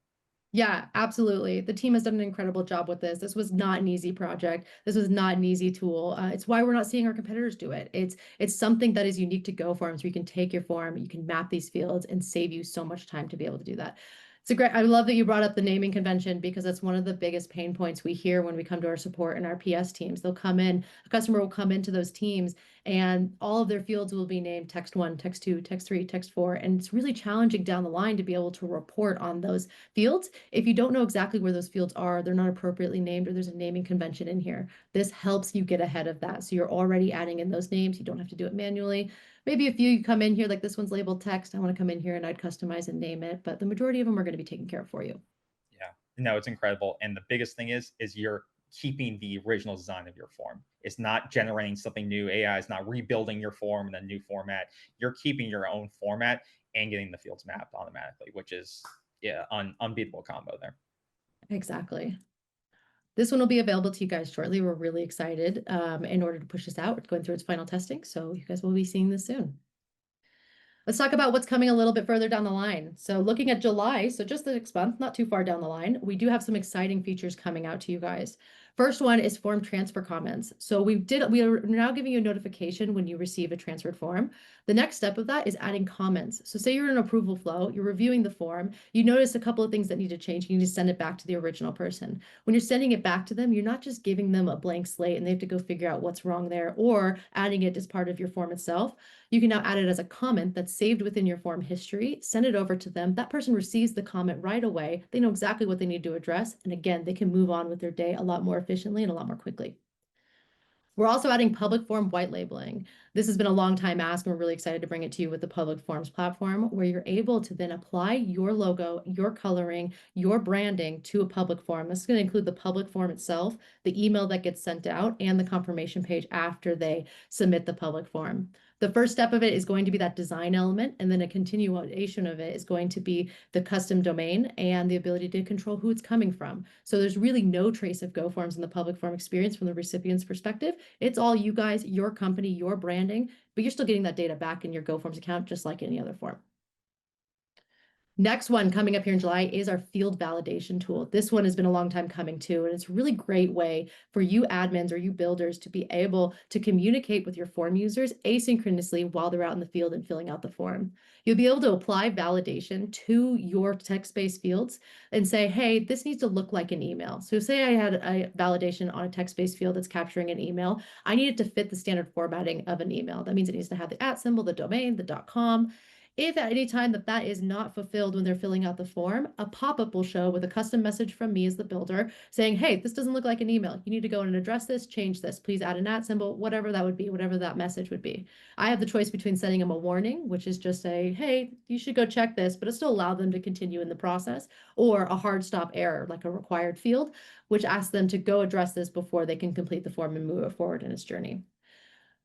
Yeah, absolutely. The team has done an incredible job with this. This was not an easy project. This was not an easy tool. It's why we're not seeing our competitors do it. It's something that is unique to GoForms. Where you can take your form, you can map these fields, and save you so much time to be able to do that. It's a great. I love that you brought up the naming convention because that's one of the biggest pain points we hear when we come to our support and our PS teams. They'll come in, a customer will come into those teams, and all of their fields will be named text one, text two, text three, text four, and it's really challenging down the line to be able to report on those fields if you don't know exactly where those fields are, they're not appropriately named, or there's a naming convention in here. This helps you get ahead of that. So you're already adding in those names. You don't have to do it manually. Maybe a few you come in here, like this one's labeled text. I want to come in here and I'd customize and name it, but the majority of them are going to be taken care of for you.
Yeah. No, it's incredible. And the biggest thing is you're keeping the original design of your form. It's not generating something new. AI is not rebuilding your form in a new format. You're keeping your own format and getting the fields mapped automatically, which is unbeatable combo there.
Exactly. This one will be available to you guys shortly. We're really excited in order to push this out. It's going through its final testing, so you guys will be seeing this soon. Let's talk about what's coming a little bit further down the line. So looking at July, so just the next month, not too far down the line, we do have some exciting features coming out to you guys. First one is form transfer comments. So we are now giving you a notification when you receive a transferred form. The next step of that is adding comments. So say you're in an approval flow, you're reviewing the form, you notice a couple of things that need to change, you need to send it back to the original person. When you're sending it back to them, you're not just giving them a blank slate and they have to go figure out what's wrong there or adding it as part of your form itself. You can now add it as a comment that's saved within your form history, send it over to them. That person receives the comment right away. They know exactly what they need to address. And again, they can move on with their day a lot more efficiently and a lot more quickly. We're also adding public form white labeling. This has been a long time ask, and we're really excited to bring it to you with the Public Forms platform, where you're able to then apply your logo, your coloring, your branding to a public form. This is going to include the public form itself, the email that gets sent out, and the confirmation page after they submit the public form. The first step of it is going to be that design element, and then a continuation of it is going to be the custom domain and the ability to control who it's coming from. So there's really no trace of GoForms in the public form experience from the recipient's perspective. It's all you guys, your company, your branding, but you're still getting that data back in your GoForms account just like any other form. Next one coming up here in July is our field validation tool. This one has been a long time coming too, and it's a really great way for you admins or you builders to be able to communicate with your form users asynchronously while they're out in the field and filling out the form. You'll be able to apply validation to your text-based fields and say, hey, this needs to look like an email. So say I had a validation on a text-based field that's capturing an email. I need it to fit the standard formatting of an email. That means it needs to have the @ symbol, the domain, the .com. If at any time that is not fulfilled when they're filling out the form, a pop-up will show with a custom message from me as the builder saying, hey, this doesn't look like an email. You need to go and address this, change this. Please add an @ symbol, whatever that would be, whatever that message would be. I have the choice between sending them a warning, which is just a, hey, you should go check this, but it still allow them to continue in the process, or a hard stop error, like a required field, which asks them to go address this before they can complete the form and move it forward in its journey.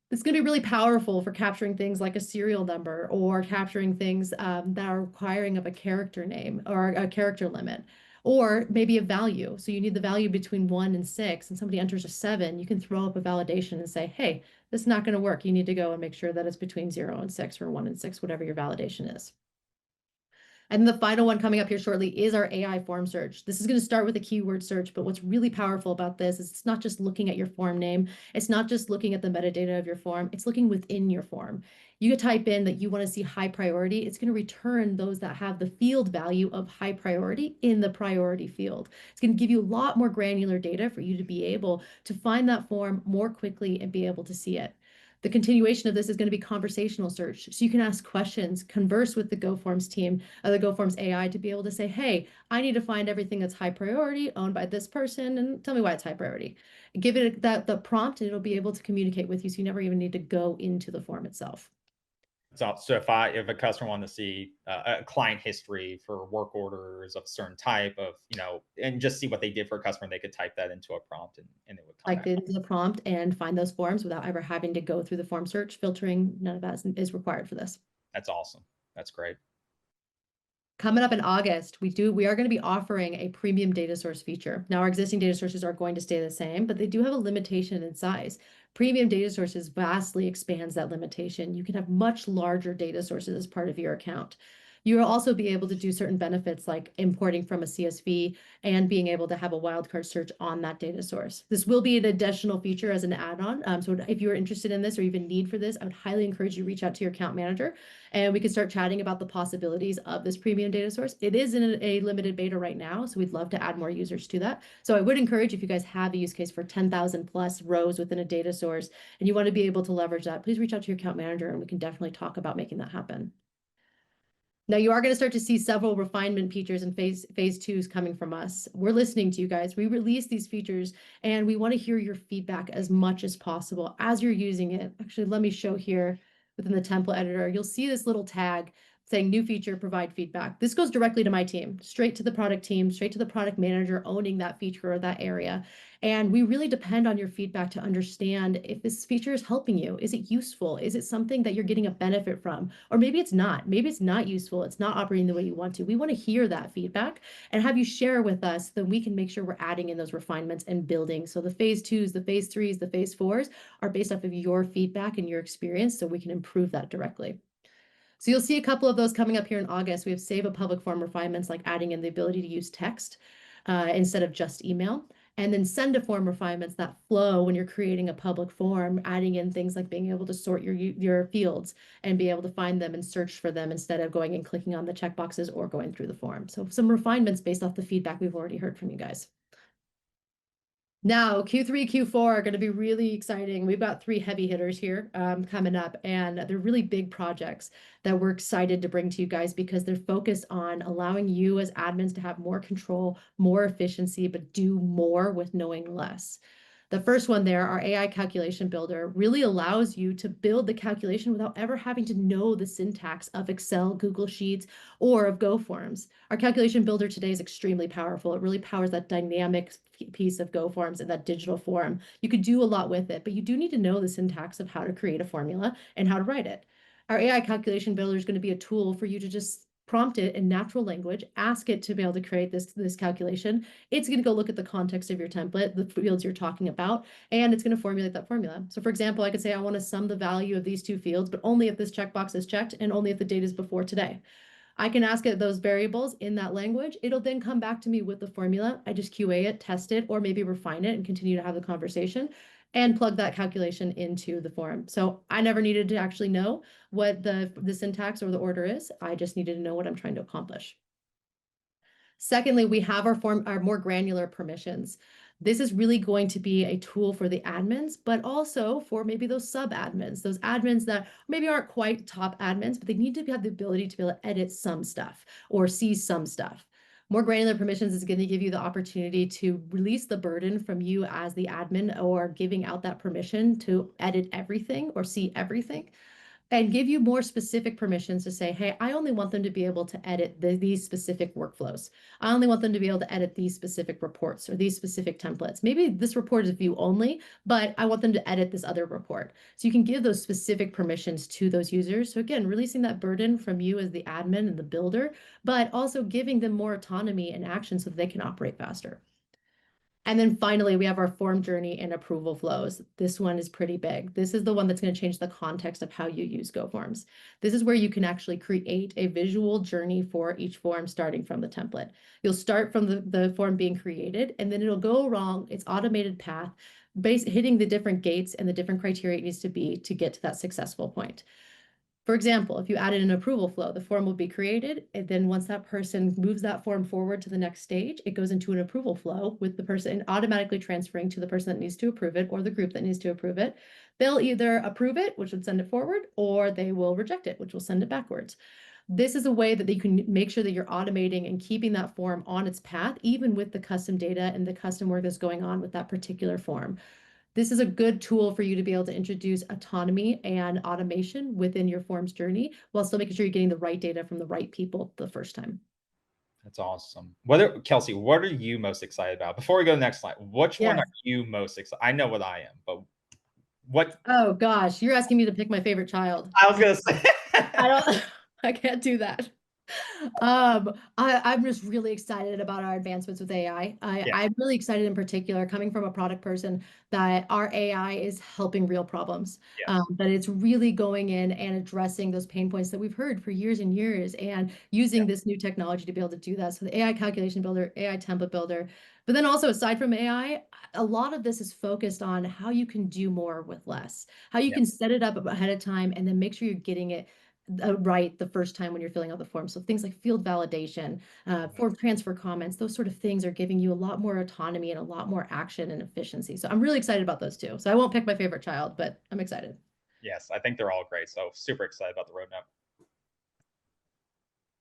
It's going to be really powerful for capturing things like a serial number or capturing things that are requiring of a character name or a character limit, or maybe a value. So you need the value between 1 and 6, and somebody enters a 7. You can throw up a validation and say, hey, this is not going to work. You need to go and make sure that it's between 0 and 6 or 1 and 6, whatever your validation is. And the final one coming up here shortly is our AI form search. This is going to start with a keyword search, but what's really powerful about this is it's not just looking at your form name. It's not just looking at the metadata of your form. It's looking within your form. You could type in that you want to see high priority. It's going to return those that have the field value of high priority in the priority field. It's going to give you a lot more granular data for you to be able to find that form more quickly and be able to see it. The continuation of this is going to be conversational search. So you can ask questions, converse with the GoForms team, the GoForms AI to be able to say, hey, I need to find everything that's high priority owned by this person and tell me why it's high priority. Give it the prompt and it'll be able to communicate with you so you never even need to go into the form itself.
So if a customer wanted to see a client history for work orders of a certain type of, and just see what they did for a customer, they could type that into a prompt and it would come
Like
back.
into the prompt and find those forms without ever having to go through the form search filtering. None of that is required for this.
That's awesome. That's great.
Coming up in August, we are going to be offering a premium data source feature. Now, our existing data sources are going to stay the same, but they do have a limitation in size. Premium data sources vastly expands that limitation. You can have much larger data sources as part of your account. You will also be able to do certain benefits like importing from a CSV and being able to have a wildcard search on that data source. This will be an additional feature as an add-on. So if you're interested in this or even need for this, I would highly encourage you to reach out to your account manager and we can start chatting about the possibilities of this premium data source. It is in a limited beta right now, so we'd love to add more users to that. So I would encourage if you guys have a use case for 10,000 plus rows within a data source and you want to be able to leverage that, please reach out to your account manager and we can definitely talk about making that happen. Now you are going to start to see several refinement features in phase twos coming from us. We're listening to you guys. We release these features and we want to hear your feedback as much as possible as you're using it. Actually, let me show here within the template editor. You'll see this little tag saying new feature, provide feedback. This goes directly to my team, straight to the product team, straight to the product manager owning that feature or that area. And we really depend on your feedback to understand if this feature is helping you. Is it useful? Is it something that you're getting a benefit from? Or maybe it's not. Maybe it's not useful. It's not operating the way you want to. We want to hear that feedback and have you share with us, then we can make sure we're adding in those refinements and building. So the phase twos, the phase threes, the phase fours are based off of your feedback and your experience, so we can improve that directly. So you'll see a couple of those coming up here in August. We have save a public form refinements like adding in the ability to use text instead of just email. And then send a form refinements that flow when you're creating a public form, adding in things like being able to sort your fields and be able to find them and search for them instead of going and clicking on the checkboxes or going through the form. So some refinements based off the feedback we've already heard from you guys. Now, Q3, Q4 are going to be really exciting. We've got 3 heavy hitters here coming up, and they're really big projects that we're excited to bring to you guys because they're focused on allowing you as admins to have more control, more efficiency, but do more with knowing less. The first one there, our AI calculation builder, really allows you to build the calculation without ever having to know the syntax of Excel, Google Sheets, or of GoFormz. Our calculation builder today is extremely powerful. It really powers that dynamic piece of GoFormz in that digital form. You could do a lot with it, but you do need to know the syntax of how to create a formula and how to write it. Our AI calculation builder is going to be a tool for you to just prompt it in natural language, ask it to be able to create this calculation. It's going to go look at the context of your template, the fields you're talking about, and it's going to formulate that formula. So for example, I could say I want to sum the value of these 2 fields, but only if this checkbox is checked and only if the date is before today. I can ask it those variables in that language. It'll then come back to me with the formula. I just QA it, test it, or maybe refine it and continue to have the conversation and plug that calculation into the form. So I never needed to actually know what the syntax or the order is. I just needed to know what I'm trying to accomplish. Secondly, we have our more granular permissions. This is really going to be a tool for the admins, but also for maybe those sub-admins, those admins that maybe aren't quite top admins, but they need to have the ability to be able to edit some stuff or see some stuff. More granular permissions is going to give you the opportunity to release the burden from you as the admin or giving out that permission to edit everything or see everything, and give you more specific permissions to say, hey, I only want them to be able to edit these specific workflows. I only want them to be able to edit these specific reports or these specific templates. Maybe this report is view only, but I want them to edit this other report. So you can give those specific permissions to those users. So again, releasing that burden from you as the admin and the builder, but also giving them more autonomy and action so that they can operate faster. And then finally, we have our form journey and approval flows. This one is pretty big. This is the one that's going to change the context of how you use GoFormz. This is where you can actually create a visual journey for each form starting from the template. You'll start from the form being created, and then it'll go along its automated path, hitting the different gates and the different criteria it needs to be to get to that successful point. For example, if you added an approval flow, the form will be created, and then once that person moves that form forward to the next stage, it goes into an approval flow with the person automatically transferring to the person that needs to approve it or the group that needs to approve it. They'll either approve it, which would send it forward, or they will reject it, which will send it backwards. This is a way that you can make sure that you're automating and keeping that form on its path, even with the custom data and the custom work that's going on with that particular form. This is a good tool for you to be able to introduce autonomy and automation within your forms journey while still making sure you're getting the right data from the right people the first time.
That's awesome. Kelsey, what are you most excited about? Before we go to the next slide, which one are
Yes.
you most excited? I know what I am, but what
Oh gosh, you're asking me to pick my favorite child.
I was gonna say.
I don't, I can't do that. I'm just really excited about our advancements with AI.
Yeah,
I'm really excited in particular, coming from a product person, that our AI is helping real problems.
yes,
That it's really going in and addressing those pain points that we've heard for years and years, and using
yeah,
this new technology to be able to do that. So the AI calculation builder, AI template builder, but then also aside from AI, a lot of this is focused on how you can do more with less, how you
yeah,
can set it up ahead of time and then make sure you're getting it right the first time when you're filling out the form. So things like field validation,
mhm.
form transfer comments, those sort of things are giving you a lot more autonomy and a lot more action and efficiency. So I'm really excited about those two. So I won't pick my favorite child, but I'm excited.
Yes, I think they're all great. So super excited about the roadmap.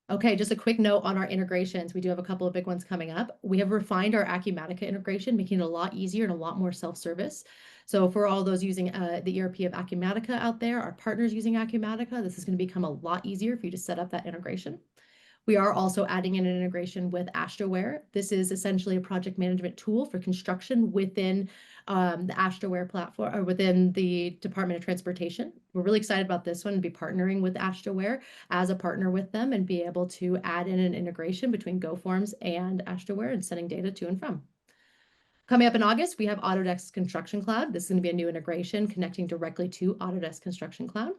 Okay, just a quick note on our integrations. We do have a couple of big ones coming up. We have refined our Acumatica integration, making it a lot easier and a lot more self-service. So for all those using the ERP of Acumatica out there, our partners using Acumatica, this is going to become a lot easier for you to set up that integration. We are also adding in an integration with Astroware. This is essentially a project management tool for construction within the Astroware platform or within the Department of Transportation. We're really excited about this one and be partnering with Astroware as a partner with them and be able to add in an integration between GoFormz and Astroware and sending data to and from. Coming up in August, we have Autodesk Construction Cloud. This is going to be a new integration connecting directly to Autodesk Construction Cloud.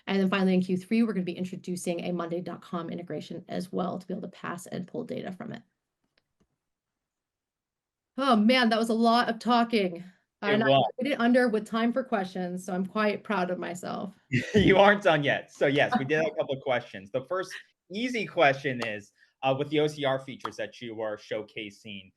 And then finally in Q3, we're going to be introducing a Monday.com integration as well to be able to pass and pull data from it. Oh man, that was a lot of talking.
It
And I
will.
made it under with time for questions, so I'm quite proud of myself.
You aren't done yet. So yes, we did have a couple of questions. The first easy question is with the OCR features that you were showcasing.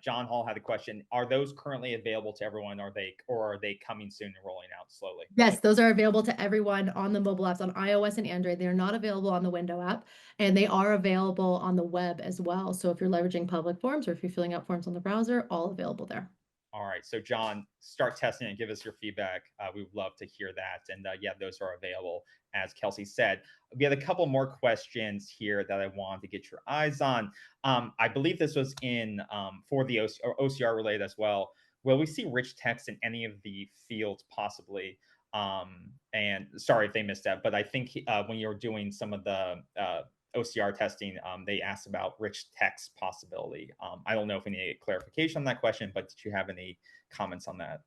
John Hall had a question: are those currently available to everyone? Are they coming soon and rolling out slowly?
Yes, those are available to everyone on the mobile apps on iOS and Android. They're not available on the window app, and they are available on the web as well. So if you're leveraging public forms or if you're filling out forms on the browser, all available there.
All right. So, John, start testing and give us your feedback. We would love to hear that. And yeah, those are available, as Kelsey said. We had a couple more questions here that I wanted to get your eyes on. I believe this was in for the OCR related as well. Will we see rich text in any of the fields possibly? And sorry if they missed that, but I think when you're doing some of the OCR testing, they asked about rich text possibility. I don't know if we need clarification on that question, but did you have any comments on that?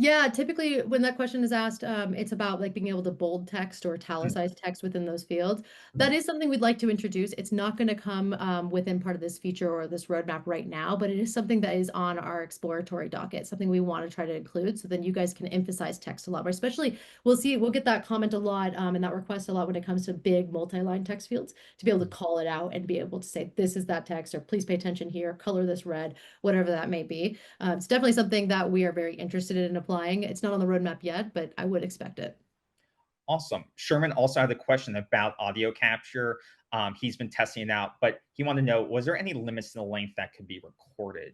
Yeah, typically when that question is asked, it's about like being able to bold text or italicize text within those fields. That is something we'd like to introduce. It's not going to come within part of this feature or this roadmap right now, but it is something that is on our exploratory docket, something we want to try to include so then you guys can emphasize text a lot more. Especially, we'll get that comment a lot and that request a lot when it comes to big multi-line text fields to be able to call it out and be able to say, this is that text, or please pay attention here, color this red, whatever that may be. It's definitely something that we are very interested in applying. It's not on the roadmap yet, but I would expect it.
Awesome. Sherman also had a question about audio capture. He's been testing it out, but he wanted to know, was there any limits to the length that could be recorded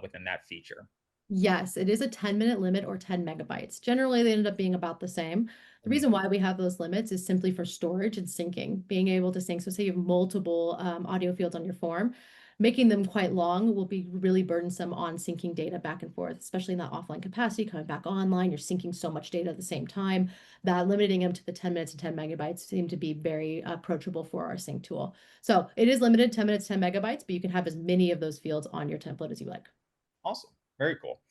within that feature?
Yes, it is a 10-minute limit or 10 megabytes. Generally, they end up being about the same. The
Mhm.
reason why we have those limits is simply for storage and syncing, being able to sync. So say you have multiple audio fields on your form, making them quite long will be really burdensome on syncing data back and forth, especially in that offline capacity, coming back online, you're syncing so much data at the same time that limiting them to the 10 minutes and 10 megabytes seem to be very approachable for our sync tool. So it is limited 10 minutes, 10 megabytes, but you can have as many of those fields on your template as you like.
Awesome. Very cool.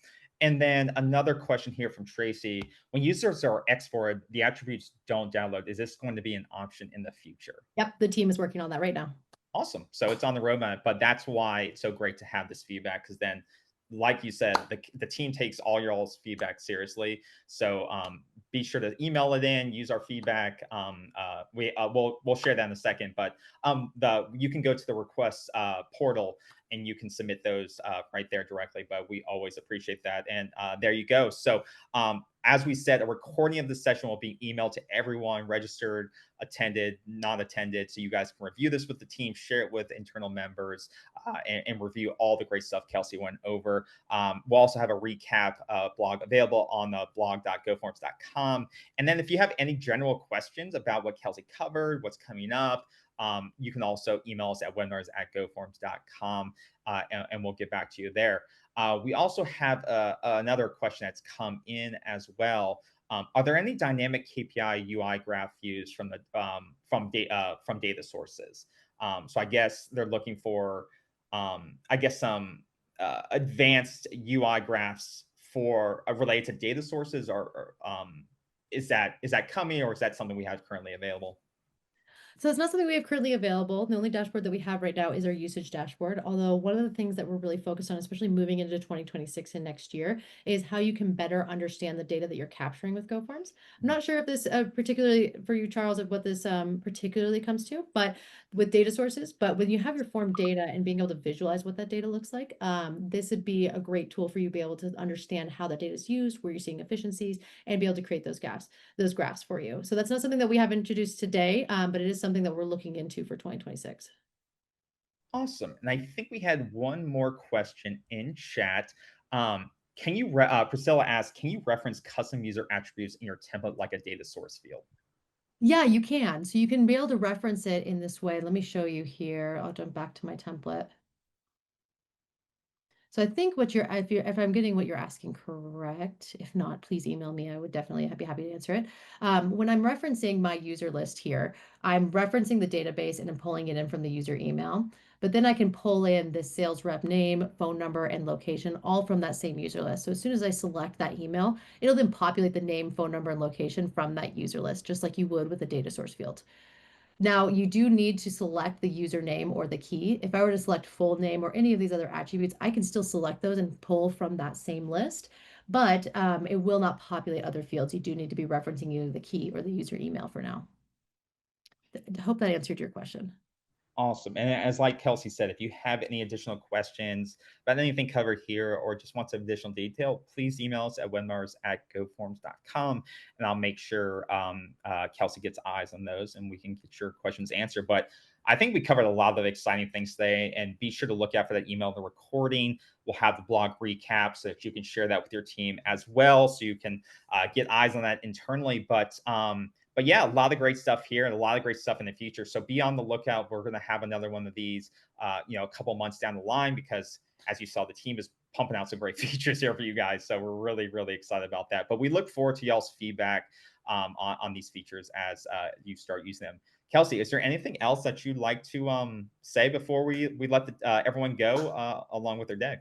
And then another question here from Tracy. When users are exported, the attributes don't download. Is this going to be an option in the future?
Yep, the team is working on that right now.
Awesome. So it's on the roadmap, but that's why it's so great to have this feedback because then, like you said, the team takes all your all's feedback seriously. So be sure to email it in, use our feedback. We'll share that in a second, but you can go to the requests portal and you can submit those right there directly. But we always appreciate that. And there you go. So as we said, a recording of this session will be emailed to everyone registered, attended, not attended. So you guys can review this with the team, share it with internal members, and review all the great stuff Kelsey went over. We'll also have a recap blog available on the blog.goformz.com. And then if you have any general questions about what Kelsey covered, what's coming up, you can also email us at webinars@goformz.com, and we'll get back to you there. We also have another question that's come in as well. Are there any dynamic KPI UI graph views from data sources? So I guess they're looking for, I guess, some advanced UI graphs for related to data sources, or is that coming, or is that something we have currently available?
So it's not something we have currently available. The only dashboard that we have right now is our usage dashboard. Although one of the things that we're really focused on, especially moving into 2026 and next year, is how you can better understand the data that you're capturing with GoFormz. I'm not sure if this particularly for you, Charles, of what this particularly comes to, but with data sources. But when you have your form data and being able to visualize what that data looks like, this would be a great tool for you to be able to understand how that data is used, where you're seeing efficiencies, and be able to create those graphs for you. So that's not something that we have introduced today, but it is something that we're looking into for 2026.
Awesome. And I think we had one more question in chat. Priscilla asked, can you reference custom user attributes in your template like a data source field?
Yeah, you can. So you can be able to reference it in this way. Let me show you here. I'll jump back to my template. So I think if I'm getting what you're asking correct, if not, please email me. I would definitely be happy to answer it. When I'm referencing my user list here, I'm referencing the database and I'm pulling it in from the user email. But then I can pull in the sales rep name, phone number, and location all from that same user list. So as soon as I select that email, it'll then populate the name, phone number, and location from that user list, just like you would with a data source field. Now, you do need to select the username or the key. If I were to select full name or any of these other attributes, I can still select those and pull from that same list, but it will not populate other fields. You do need to be referencing either the key or the user email for now. I hope that answered your question.
Awesome. And as like Kelsey said, if you have any additional questions about anything covered here or just want some additional detail, please email us at webinars@goformz.com, and I'll make sure Kelsey gets eyes on those and we can get your questions answered. But I think we covered a lot of exciting things today, and be sure to look out for that email, the recording. We'll have the blog recap so that you can share that with your team as well, so you can get eyes on that internally. But yeah, a lot of great stuff here and a lot of great stuff in the future. So be on the lookout. We're going to have another one of these, a couple months down the line, because as you saw, the team is pumping out some great features here for you guys. So we're really, really excited about that. But we look forward to y'all's feedback on these features as you start using them. Kelsey, is there anything else that you'd like to say before we let everyone go along with their day?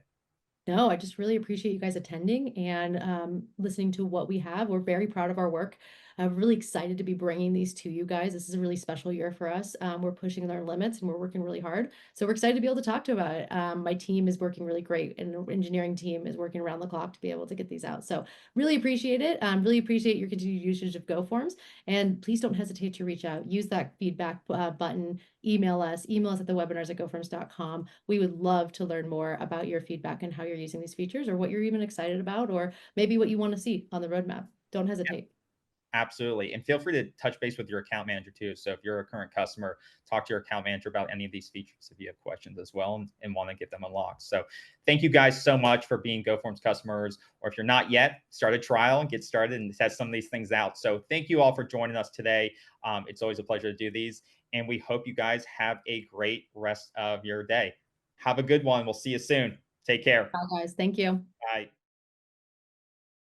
No, I just really appreciate you guys attending and listening to what we have. We're very proud of our work. I'm really excited to be bringing these to you guys. This is a really special year for us. We're pushing our limits and we're working really hard. So we're excited to be able to talk to about it. My team is working really great, and the engineering team is working around the clock to be able to get these out. So really appreciate it. Really appreciate your continued usage of GoFormz. And please don't hesitate to reach out. Use that feedback button. Email us at the webinars@goformz.com. We would love to learn more about your feedback and how you're using these features, or what you're even excited about, or maybe what you want to see on the roadmap. Don't hesitate.
Absolutely. And feel free to touch base with your account manager too. So if you're a current customer, talk to your account manager about any of these features if you have questions as well, and want to get them unlocked. So thank you guys so much for being GoFormz customers. Or if you're not yet, start a trial and get started and test some of these things out. So thank you all for joining us today. It's always a pleasure to do these. And we hope you guys have a great rest of your day. Have a good one. We'll see you soon. Take care.
Bye, guys. Thank you.
Bye.